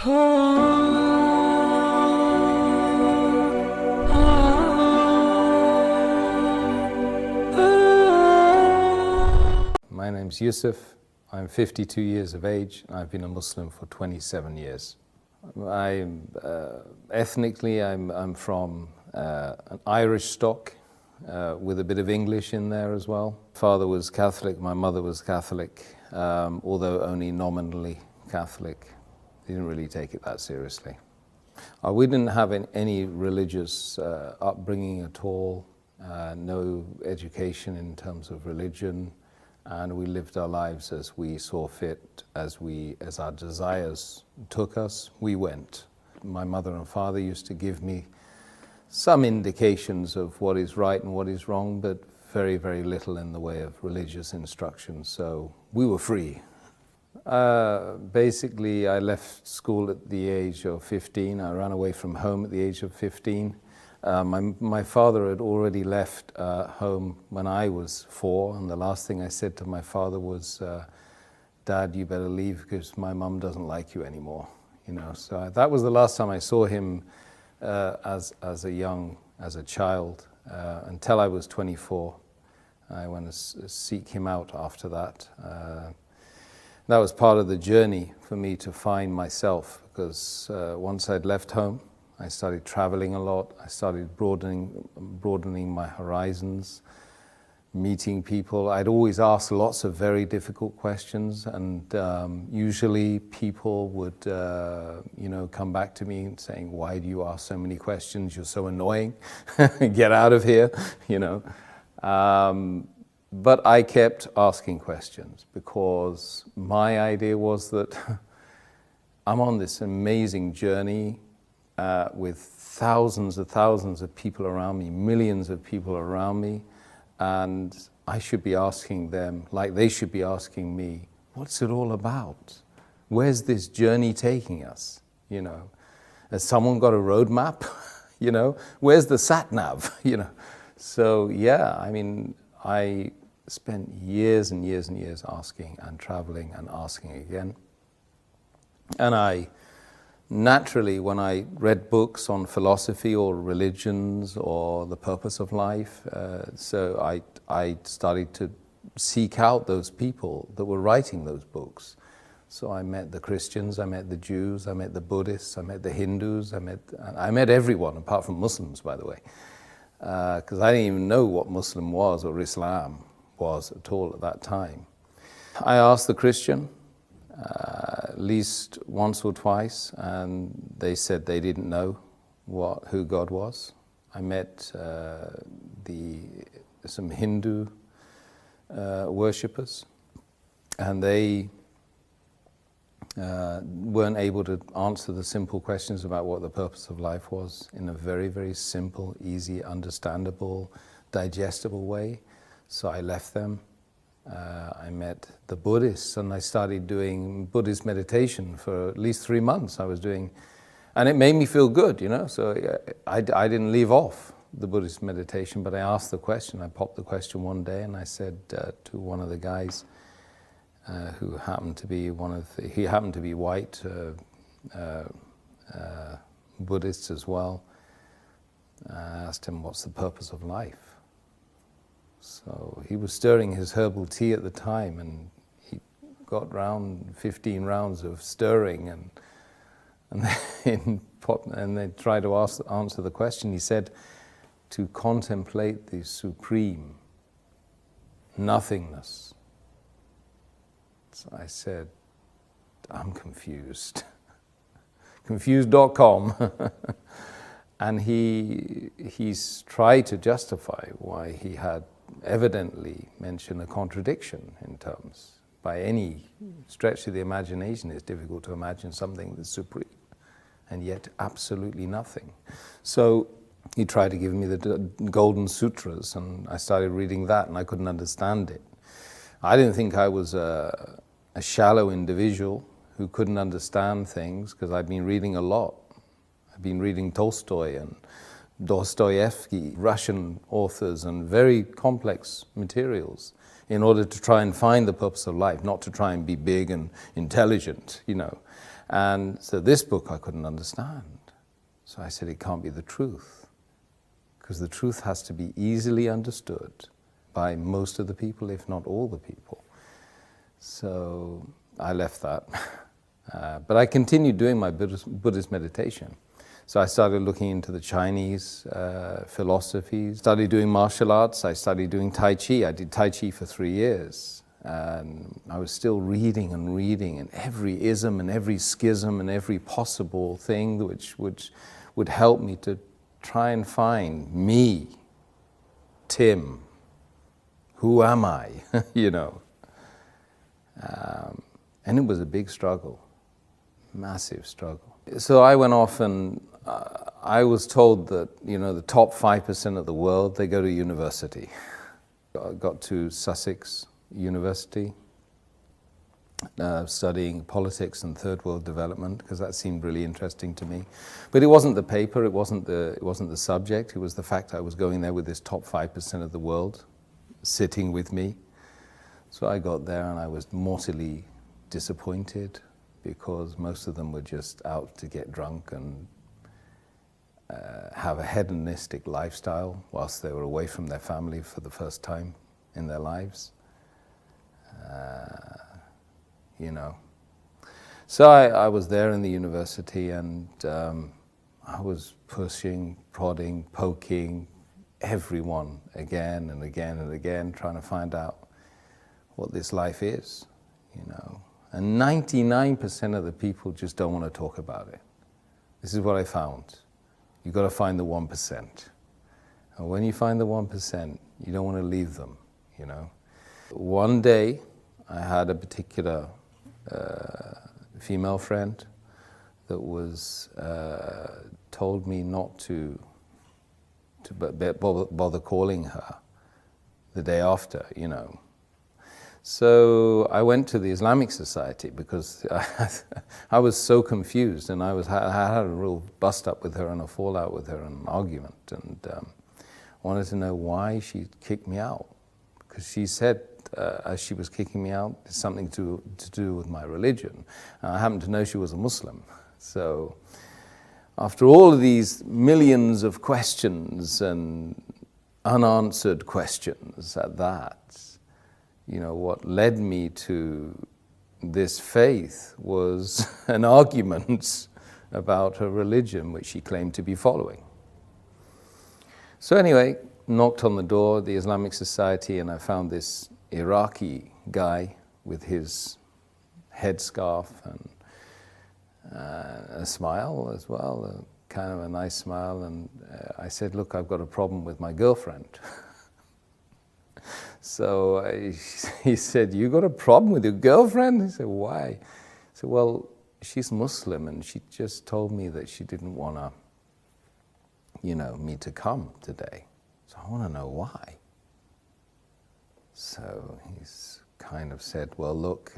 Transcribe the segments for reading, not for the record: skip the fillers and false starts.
My name's Yusuf. I'm 52 years of age and I've been a Muslim for 27 years. Ethnically, I'm from an Irish stock with a bit of English in there as well. Father was Catholic, my mother was Catholic, although only nominally Catholic. They didn't really take it that seriously. We didn't have any religious upbringing at all, no education in terms of religion, and we lived our lives as we saw fit, as our desires took us, we went. My mother and father used to give me some indications of what is right and what is wrong, but very, very little in the way of religious instruction, so we were free. Basically, I left school at the age of 15. I ran away from home at the age of 15. My father had already left home when I was 4, and the last thing I said to my father was, "Dad, you better leave because my mum doesn't like you anymore." You know, so that was the last time I saw him as a child until I was 24. I went to seek him out after that. That was part of the journey for me to find myself, because once I'd left home, I started traveling a lot. I started broadening my horizons, meeting people. I'd always ask lots of very difficult questions, and usually people would, come back to me saying, "Why do you ask so many questions? You're so annoying. Get out of here," you know. But I kept asking questions because my idea was that I'm on this amazing journey with thousands of people around me, millions of people around me, and I should be asking them, like they should be asking me, what's it all about? Where's this journey taking us? You know, has someone got a roadmap? You know, where's the sat-nav? You know, so yeah, I mean, I spent years and years and years asking and traveling and asking again. And I naturally, when I read books on philosophy or religions or the purpose of life, so I started to seek out those people that were writing those books. So I met the Christians, I met the Jews, I met the Buddhists, I met the Hindus, I met everyone apart from Muslims, by the way, because I didn't even know what Muslim was or Islam was at all at that time. I asked the Christian at least once or twice, and they said they didn't know who God was. I met some Hindu worshippers, and they weren't able to answer the simple questions about what the purpose of life was in a very, very simple, easy, understandable, digestible way. So I left them. I met the Buddhists, and I started doing Buddhist meditation for at least 3 months. I was doing, and it made me feel good, you know. So I didn't leave off the Buddhist meditation, but I asked the question. I popped the question one day, and I said to one of the guys who happened to be he happened to be white, Buddhists as well. I asked him, "What's the purpose of life?" So he was stirring his herbal tea at the time, and he got round 15 rounds of stirring, and they tried to answer the question. He said, "To contemplate the supreme nothingness." So I said, "I'm confused." Confused.com. And he's tried to justify why he had evidently mentioned a contradiction in terms. By any stretch of the imagination, it's difficult to imagine something that's supreme and yet absolutely nothing. So he tried to give me the Golden Sutras, and I started reading that, and I couldn't understand it. I didn't think I was a shallow individual who couldn't understand things, because I'd been reading a lot. I've been reading Tolstoy and Dostoevsky, Russian authors, and very complex materials in order to try and find the purpose of life, not to try and be big and intelligent, you know. And so this book I couldn't understand. So I said, it can't be the truth, because the truth has to be easily understood by most of the people, if not all the people. So I left that. But I continued doing my Buddhist meditation. So I started looking into the Chinese philosophies, started doing martial arts, I started doing Tai Chi. I did Tai Chi for 3 years. And I was still reading and every ism and every schism and every possible thing which would help me to try and find me, Tim, who am I, you know. And it was a big struggle, massive struggle. So I went off and I was told that, you know, the top 5% of the world, they go to university. I got to Sussex University, studying politics and third world development, because that seemed really interesting to me. But it wasn't the paper, it wasn't the subject, it was the fact I was going there with this top 5% of the world sitting with me. So I got there and I was mortally disappointed, because most of them were just out to get drunk and have a hedonistic lifestyle whilst they were away from their family for the first time in their lives. You know. So I was there in the university, and I was pushing, prodding, poking everyone again and again and again, trying to find out what this life is, you know. And 99% of the people just don't want to talk about it. This is what I found. You've got to find the 1%. And when you find the 1%, you don't want to leave them, you know. One day, I had a particular female friend that was told me not to bother calling her the day after, you know. So I went to the Islamic Society because I was so confused, and I had a real bust up with her and a fallout with her and an argument, and wanted to know why she kicked me out. Because she said, as she was kicking me out, it's something to do with my religion. And I happened to know she was a Muslim. So after all of these millions of questions and unanswered questions at that, you know, what led me to this faith was an argument about her religion, which she claimed to be following. So anyway, knocked on the door of the Islamic Society, and I found this Iraqi guy with his headscarf and a smile as well, kind of a nice smile, and I said, look, I've got a problem with my girlfriend. So he said, you got a problem with your girlfriend? I said, why? I said, well, she's Muslim, and she just told me that she didn't want to, you know, me to come today. So I want to know why. So he's kind of said, well, look,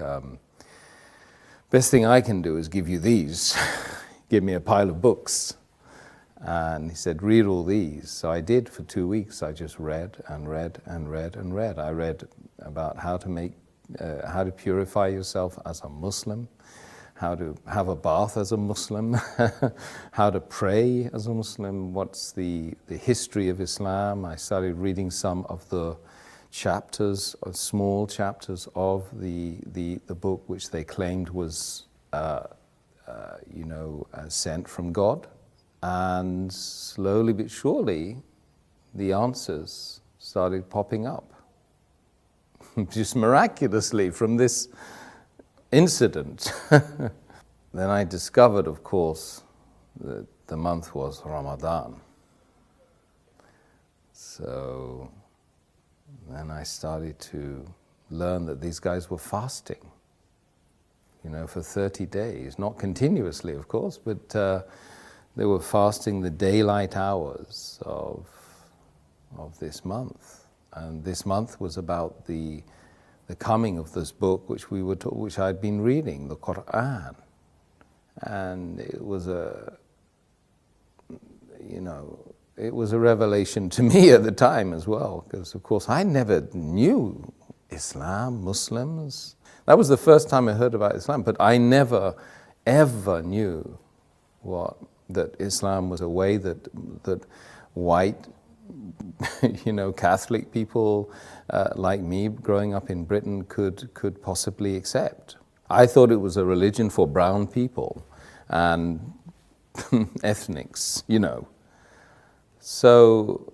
best thing I can do is give you these. Give me a pile of books. And he said, read all these. So I did for 2 weeks. I just read and read and read and read. I read about how to purify yourself as a Muslim, how to have a bath as a Muslim, how to pray as a Muslim, what's the history of Islam. I started reading some of the chapters, small chapters of the book, which they claimed was, sent from God. And slowly but surely, the answers started popping up. Just miraculously from this incident. Then I discovered, of course, that the month was Ramadan. So then I started to learn that these guys were fasting, you know, for 30 days. Not continuously, of course, but they were fasting the daylight hours of this month. And this month was about the coming of this book which I'd been reading, the Quran. And it was a revelation to me at the time as well, because of course I never knew Islam, Muslims. That was the first time I heard about Islam, but I never ever knew that Islam was a way that white, Catholic people like me growing up in Britain could possibly accept. I thought it was a religion for brown people and ethnics, So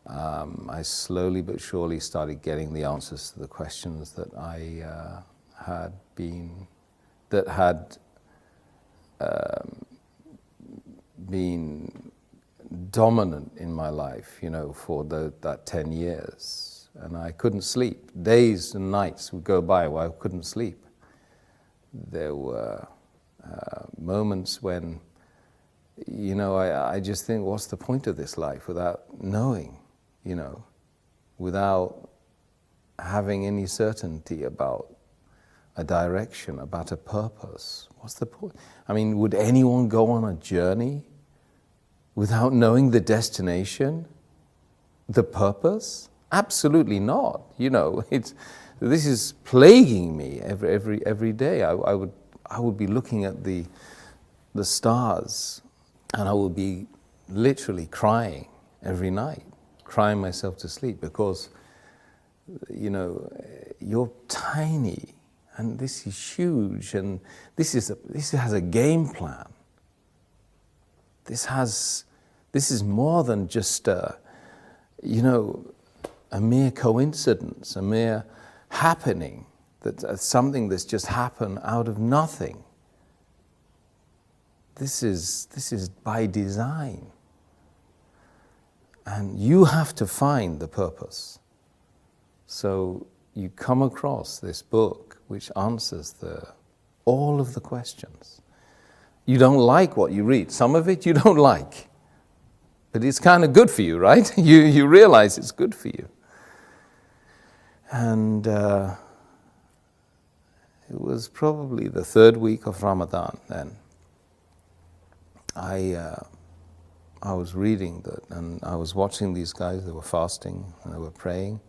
I slowly but surely started getting the answers to the questions that I had been dominant in my life, for that 10 years. And I couldn't sleep. Days and nights would go by where I couldn't sleep. There were moments when, I just think, what's the point of this life without knowing, without having any certainty about a direction, about a purpose? What's the point? I mean, would anyone go on a journey without knowing the destination, the purpose? Absolutely not. This is plaguing me every day. I would be looking at the stars, and I would be literally crying every night, crying myself to sleep, because you're tiny, and this is huge, and this has a game plan. This is more than just a mere coincidence, a mere happening, that's something that's just happened out of nothing. This is by design. And you have to find the purpose. So you come across this book which answers all of the questions. You don't like what you read. Some of it you don't like. But it's kind of good for you, right? You realize it's good for you. And it was probably the third week of Ramadan then. I was reading that, and I was watching these guys. They were fasting and they were praying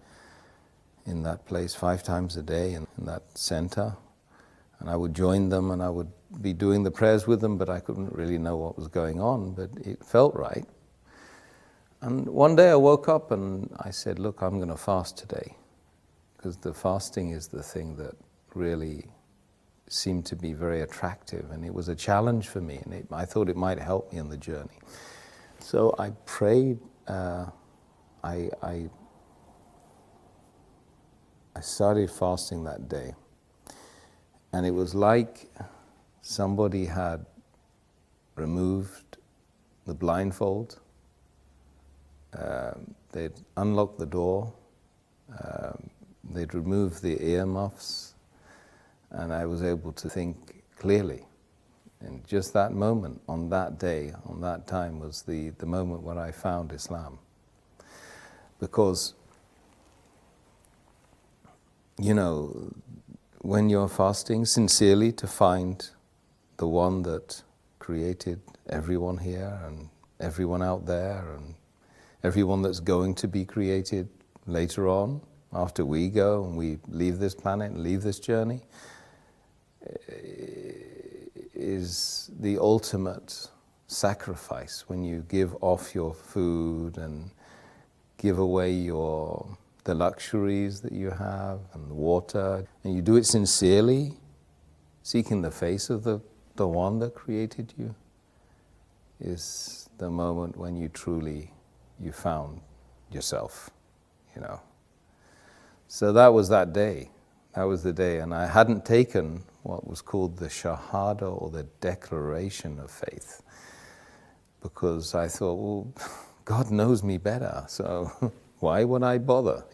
in that place 5 times a day in that center. And I would join them and I would be doing the prayers with them, but I couldn't really know what was going on, but it felt right. And one day I woke up and I said, look, I'm going to fast today, because the fasting is the thing that really seemed to be very attractive, and it was a challenge for me, and I thought it might help me in the journey. So I prayed. I started fasting that day, and it was like somebody had removed the blindfold. They'd unlocked the door. They'd removed the earmuffs, and I was able to think clearly. And just that moment, on that day, on that time, was the moment when I found Islam. Because, when you're fasting sincerely to find the one that created everyone here and everyone out there and everyone that's going to be created later on, after we go and we leave this planet and leave this journey, is the ultimate sacrifice, when you give off your food and give away the luxuries that you have and the water, and you do it sincerely, seeking the face of the one that created you, is the moment when you found yourself, So that was that day. That was the day, and I hadn't taken what was called the Shahada, or the declaration of faith, because I thought, well, God knows me better, so why would I bother,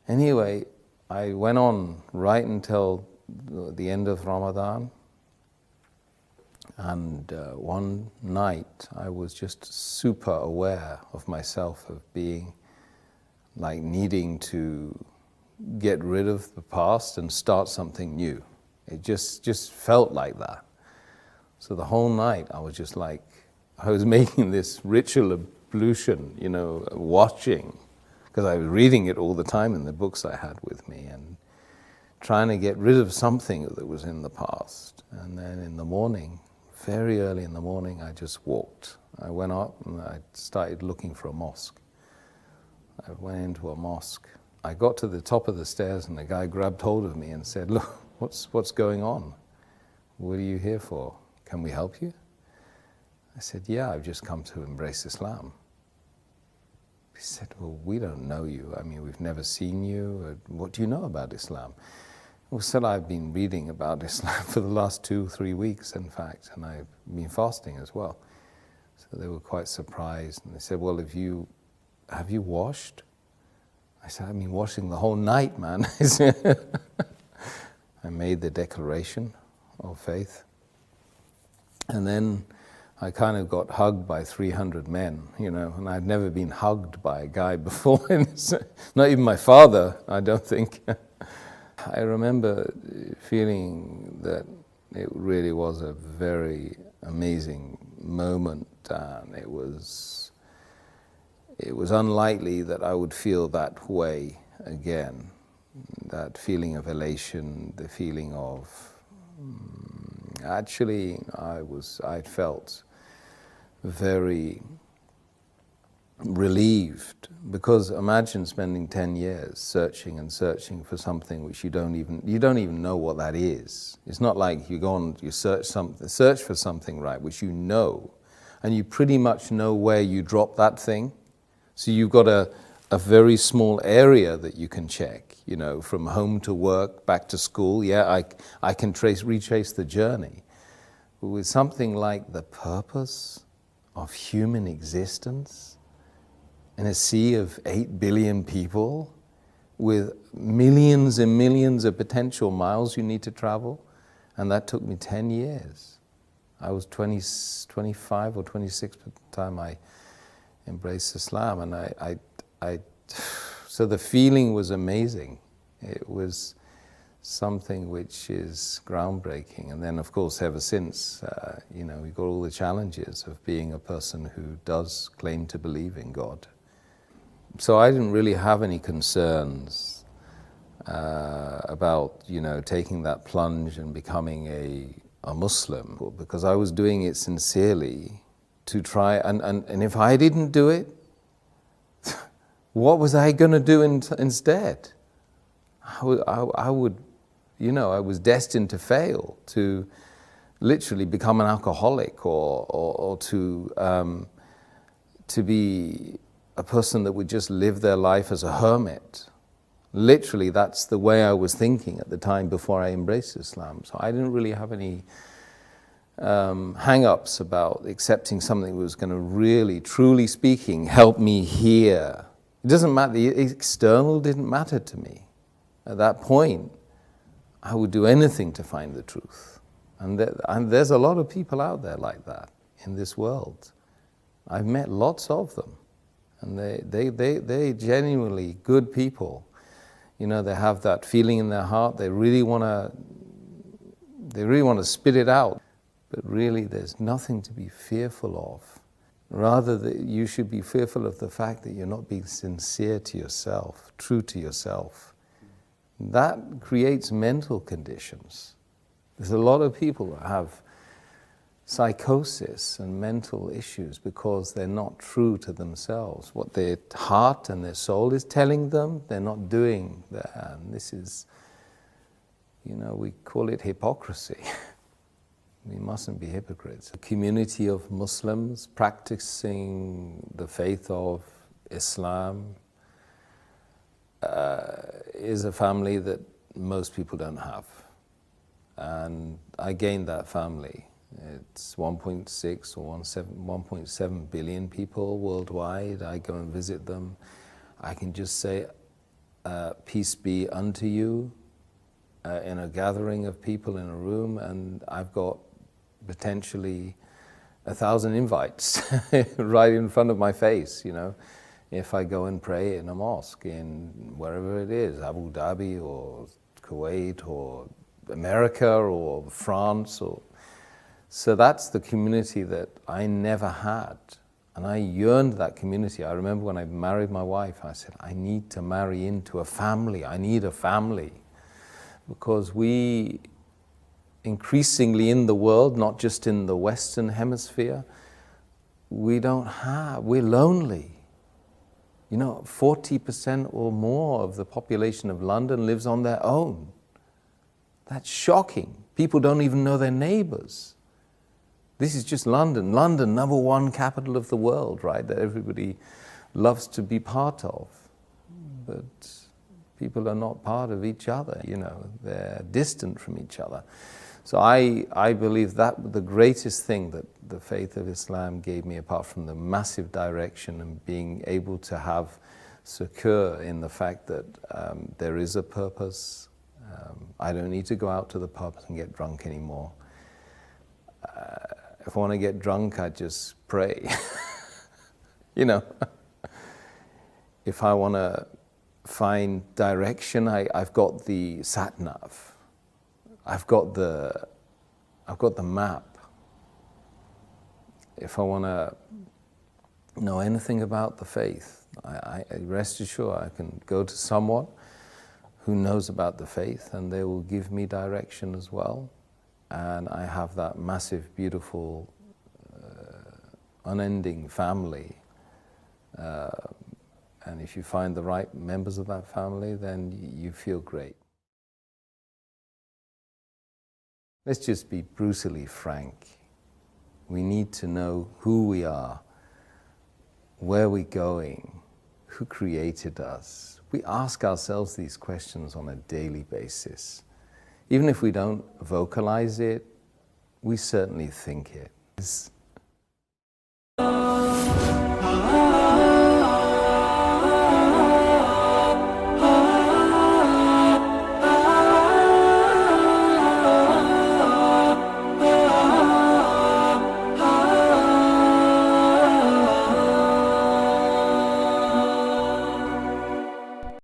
Anyway, I went on right until the end of Ramadan, and one night I was just super aware of myself, of being like needing to get rid of the past and start something new. It just felt like that. So the whole night I was just like, I was making this ritual ablution, watching, because I was reading it all the time in the books I had with me, and trying to get rid of something that was in the past. And then in the morning, very early in the morning, I just walked. I went up and I started looking for a mosque. I went into a mosque. I got to the top of the stairs and the guy grabbed hold of me and said, "Look, what's going on? What are you here for? Can we help you?" I said, "Yeah, I've just come to embrace Islam." He said, "Well, we don't know you. I mean, we've never seen you. What do you know about Islam?" I said, "I've been reading about Islam for the last 2-3 weeks, in fact, and I've been fasting as well." So they were quite surprised, and they said, "Well, have you washed?" I said, "I've been washing the whole night, man." I made the declaration of faith, and then I kind of got hugged by 300 men, and I'd never been hugged by a guy before. Not even my father, I don't think. I remember feeling that it really was a very amazing moment, and it was unlikely that I would feel that way again. That feeling of elation, the feeling of actually I felt very relieved, because imagine spending 10 years searching and searching for something which you don't even know what that is. It's not like you go on, you search for something, right, which you know, and you pretty much know where you drop that thing. So you've got a very small area that you can check, from home to work, back to school. Yeah, I can retrace the journey. But with something like the purpose of human existence, in a sea of 8 billion people, with millions and millions of potential miles you need to travel, and that took me 10 years. I was 25 or 26 by the time I embraced Islam, and so the feeling was amazing. It was something which is groundbreaking. And then, of course, ever since, we've got all the challenges of being a person who does claim to believe in God. So I didn't really have any concerns about, taking that plunge and becoming a Muslim, because I was doing it sincerely to try, and if I didn't do it, what was I going to do instead? I was destined to fail, to literally become an alcoholic, or to be a person that would just live their life as a hermit. Literally, that's the way I was thinking at the time before I embraced Islam. So I didn't really have any hang-ups about accepting something that was going to really, truly speaking, help me here. It doesn't matter, the external didn't matter to me. At that point, I would do anything to find the truth. And there's a lot of people out there like that in this world. I've met lots of them. And they genuinely good people. They have that feeling in their heart. They really want to spit it out. But really, there's nothing to be fearful of. Rather, that you should be fearful of the fact that you're not being sincere to yourself, true to yourself. That creates mental conditions. There's a lot of people that have psychosis and mental issues because they're not true to themselves. What their heart and their soul is telling them, they're not doing that. And this is, we call it hypocrisy. We mustn't be hypocrites. A community of Muslims practicing the faith of Islam is a family that most people don't have. And I gained that family. It's 1.6 or 1.7 billion people worldwide. I go and visit them. I can just say, peace be unto you, in a gathering of people in a room, and I've got potentially 1,000 invites right in front of my face, if I go and pray in a mosque in wherever it is, Abu Dhabi or Kuwait or America or France So that's the community that I never had. And I yearned that community. I remember when I married my wife, I said, I need to marry into a family. I need a family. because we increasingly in the world, not just in the Western Hemisphere, we're lonely. You know, 40% or more of the population of London lives on their own. That's shocking. People don't even know their neighbors. This is just London. London, #1 capital of the world, right? That everybody loves to be part of. But people are not part of each other, you know. They're distant from each other. So I believe that the greatest thing that the faith of Islam gave me, apart from the massive direction and being able to have secure in the fact that there is a purpose. I don't need to go out to the pub and get drunk anymore. If I want to get drunk, I just pray. You know, if I want to find direction, I've got the sat nav. I've got the map. If I want to know anything about the faith, I rest assured I can go to someone who knows about the faith, and they will give me direction as well. And I have that massive, beautiful, unending family. And if you find the right members of that family, then you feel great. Let's just be brutally frank. We need to know who we are, where we're going, who created us. We ask ourselves these questions on a daily basis. Even if we don't vocalize it, we certainly think it.